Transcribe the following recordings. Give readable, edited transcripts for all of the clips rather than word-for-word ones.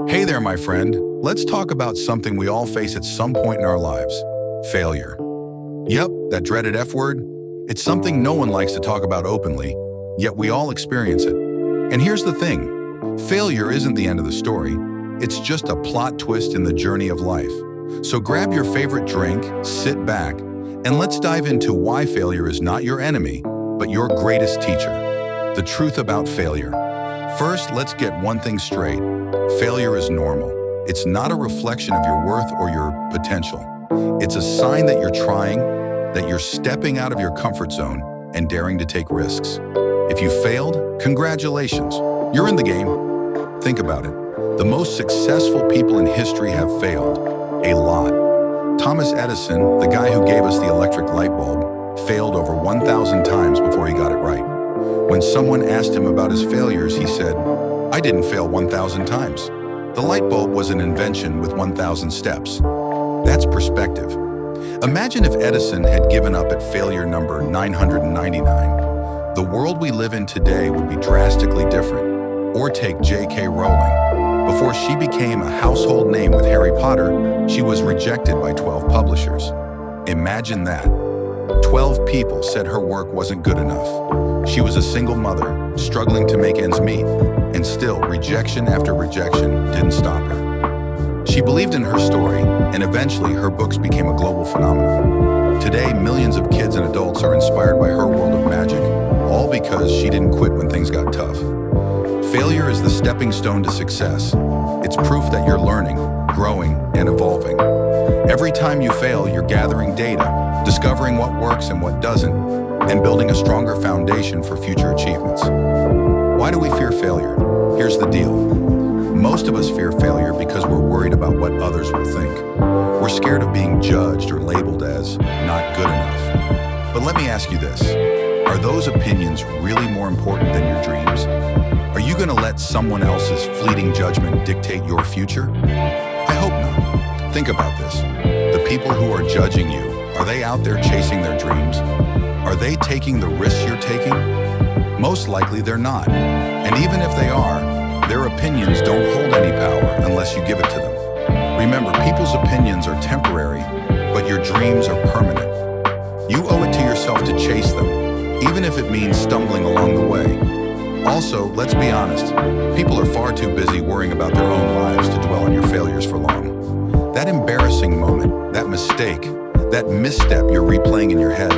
Hey there, my friend. Let's talk about something we all face at some point in our lives: failure. Yep, that dreaded F word. It's something no one likes to talk about openly, yet we all experience it. And here's the thing: failure isn't the end of the story. It's just a plot twist in the journey of life. So grab your favorite drink, sit back, and let's dive into why failure is not your enemy, but your greatest teacher. The truth about failure. First, let's get one thing straight. Failure is normal. It's not a reflection of your worth or your potential. It's a sign that you're trying, that you're stepping out of your comfort zone and daring to take risks. If you failed, congratulations. You're in the game. Think about it. The most successful people in history have failed. A lot. Thomas Edison, the guy who gave us the electric light bulb, failed over 1,000 times before he got it right. When someone asked him about his failures, he said, "I didn't fail 1,000 times. The light bulb was an invention with 1,000 steps." That's perspective. Imagine if Edison had given up at failure number 999. The world we live in today would be drastically different. Or take J.K. Rowling. Before she became a household name with Harry Potter, she was rejected by 12 publishers. Imagine that. 12 people said her work wasn't good enough. She was a single mother, struggling to make ends meet, and still, rejection after rejection didn't stop her. She believed in her story, and eventually her books became a global phenomenon. Today, millions of kids and adults are inspired by her world of magic, all because she didn't quit when things got tough. Failure is the stepping stone to success. It's proof that you're learning, growing, and evolving. Every time you fail, you're gathering data, discovering what works and what doesn't, and building a stronger foundation for future achievements. Why do we fear failure? Here's the deal. Most of us fear failure because we're worried about what others will think. We're scared of being judged or labeled as not good enough. But let me ask you this. Are those opinions really more important than your dreams? Are you going to let someone else's fleeting judgment dictate your future? I hope not. Think about this. The people who are judging you, are they out there chasing their dreams? Are they taking the risks you're taking? Most likely they're not. And even if they are, their opinions don't hold any power unless you give it to them. Remember, people's opinions are temporary, but your dreams are permanent. You owe it to yourself to chase them, even if it means stumbling along the way. Also, let's be honest, people are far too busy worrying about their own lives to dwell on your failures for long. That embarrassing moment, that mistake, that misstep you're replaying in your head,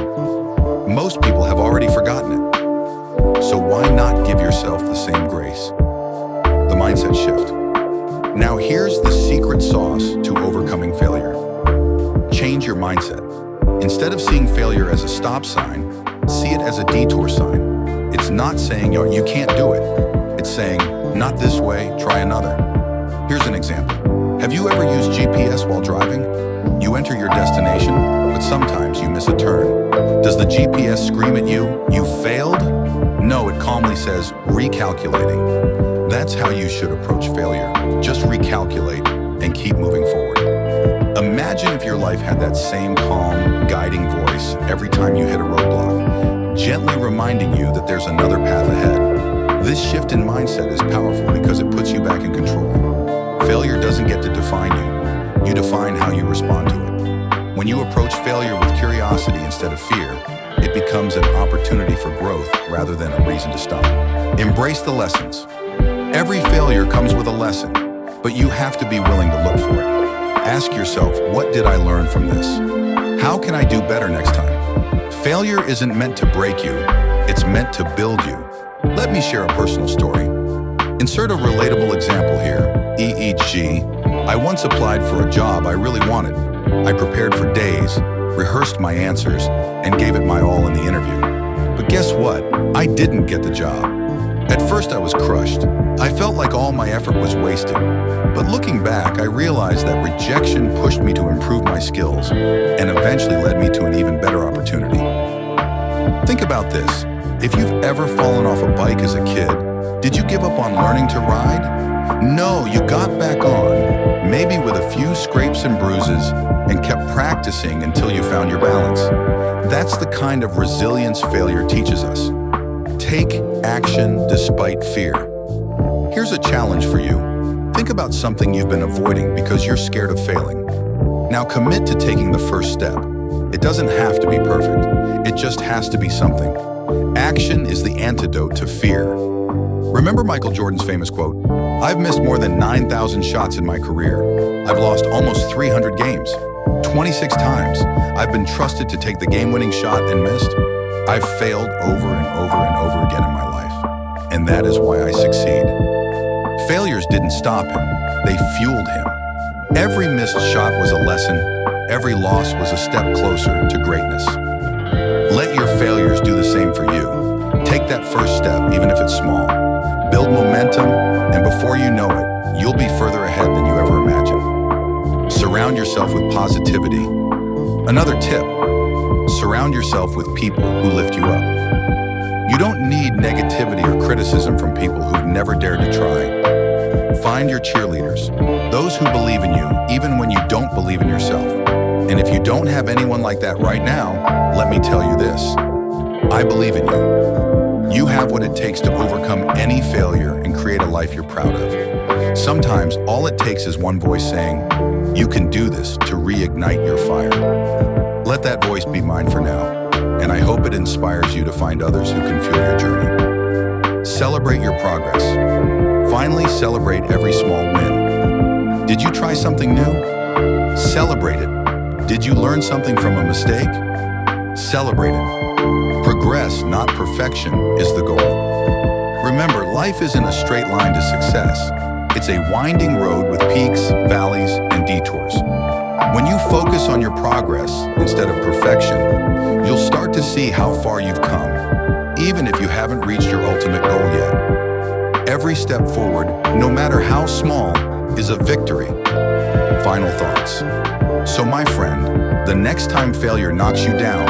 most people have already forgotten it. So why not give yourself the same grace? The mindset shift. Now here's the secret sauce to overcoming failure. Change your mindset. Instead of seeing failure as a stop sign, see it as a detour sign. It's not saying you can't do it. It's saying, not this way, try another. Here's an example. Have you ever used GPS while driving? You enter your destination, but sometimes you miss a turn. Does the GPS scream at you, "You failed"? No, it calmly says, "Recalculating." That's how you should approach failure. Just recalculate and keep moving forward. Imagine if your life had that same calm, guiding voice every time you hit a roadblock, gently reminding you that there's another path ahead. This shift in mindset is powerful because it puts you back in control. Failure doesn't get to define you. You define how you respond to it. When you approach failure with curiosity instead of fear, it becomes an opportunity for growth rather than a reason to stop. Embrace the lessons. Every failure comes with a lesson, but you have to be willing to look for it. Ask yourself, what did I learn from this? How can I do better next time? Failure isn't meant to break you, it's meant to build you. Let me share a personal story. Insert a relatable example here, e.g., I once applied for a job I really wanted. I prepared for days, rehearsed my answers, and gave it my all in the interview. But guess what? I didn't get the job. At first I was crushed. I felt like all my effort was wasted. But looking back, I realized that rejection pushed me to improve my skills and eventually led me to an even better opportunity. Think about this. If you've ever fallen off a bike as a kid, did you give up on learning to ride? No, you got back on, maybe with a few scrapes and bruises, and kept practicing until you found your balance. That's the kind of resilience failure teaches us. Take action despite fear. Here's a challenge for you. Think about something you've been avoiding because you're scared of failing. Now commit to taking the first step. It doesn't have to be perfect. It just has to be something. Action is the antidote to fear. Remember Michael Jordan's famous quote, "I've missed more than 9,000 shots in my career. I've lost almost 300 games. 26 times, I've been trusted to take the game-winning shot and missed. I've failed over and over and over again in my life, and that is why I succeed." Failures didn't stop him, they fueled him. Every missed shot was a lesson, every loss was a step closer to greatness. Let your failures do the same for you. Take that first step, even if it's small. Build momentum, and before you know it, you'll be further ahead than you ever imagined. Surround yourself with positivity. Another tip, surround yourself with people who lift you up. You don't need negativity or criticism from people who've never dared to try. Find your cheerleaders, those who believe in you even when you don't believe in yourself. And if you don't have anyone like that right now, let me tell you this. I believe in you. You have what it takes to overcome any failure and create a life you're proud of. Sometimes all it takes is one voice saying, "You can do this," to reignite your fire. Let that voice be mine for now, and I hope it inspires you to find others who can fuel your journey. Celebrate your progress. Finally, celebrate every small win. Did you try something new? Celebrate it. Did you learn something from a mistake? Celebrate it. Progress, not perfection, is the goal. Remember, life isn't a straight line to success. It's a winding road with peaks, valleys, and detours. When you focus on your progress instead of perfection, you'll start to see how far you've come, even if you haven't reached your ultimate goal yet. Every step forward, no matter how small, is a victory. Final thoughts. So my friend, the next time failure knocks you down,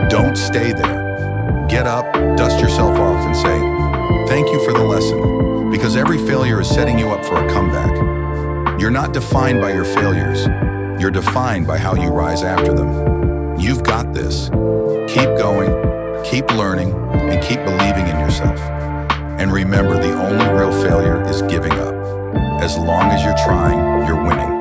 don't stay there. Get up, dust yourself off, and say, "Thank you for the lesson," because every failure is setting you up for a comeback. You're not defined by your failures. You're defined by how you rise after them. You've got this. Keep going, keep learning, and keep believing in yourself. And remember, the only real failure is giving up. As long as you're trying, you're winning.